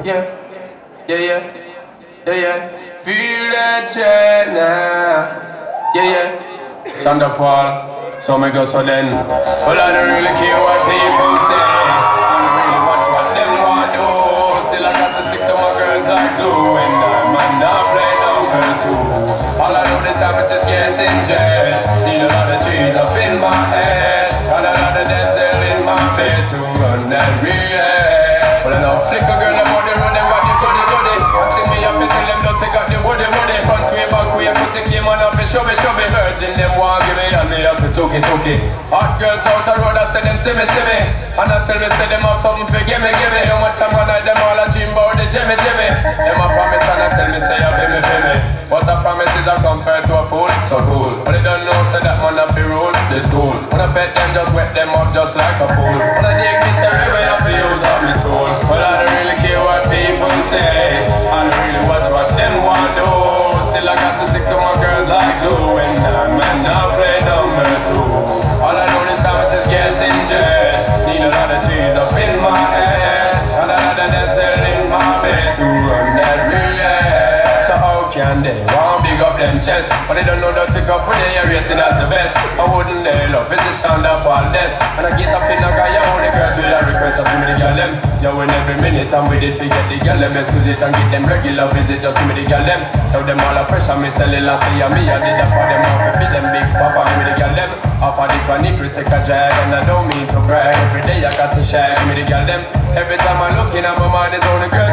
Feel that check now. Shonda Paul, so me go so then. Well, I don't really care what people say. I don't really watch what them want to do. Still I got to stick to my girls like glue. And I might not play number two. All I know the time is just getting jet. Need a lot of trees up in my head. Got a lot of dental in my bed to run that relay. Well, I know flick a girl about the road, them got the goody. Watching me up until them don't take out the woody. Front way, back way, put the game on up and show me. Virgin, them want give me and me up to took it. Hot girls out the road, I say them see me. And I tell me, say them have something for give me. How much time I them all a dream about the Jimmy. Them a promise and I tell me, say you feel me. But a promise is a compared to a fool, so cool. But they don't know, say that man have to rule the school. When I pet them, just wet them up just like a fool. When I dig me terrible, I have to use up me tool. But I don't really care what people say. I don't really watch what them want to do. Still I got to stick to my girls like glue. And I might not play number two. All I know is time is getting jet. Need a lot of trees up in my head. And a lot of dental in my bed to run that relay. So how can they want big up them chest? But they don't know that to go put their rating as the best. I wouldn't they love it, just sound up all this. And I get up in a guy, you only girls with a request of me the girl them. Yo, in every minute I'm with it, forget the girl them. Excuse it and get them regular visit, just give me the girl them. Tell them all the pressure, me sell it and say me. I did that for them, off feed them big papa, give me the girl them. Off of the panic, we take a drag, and I don't mean to brag. Every day I got to share, give me the girl them. Every time I look in at my mind, it's all the girl.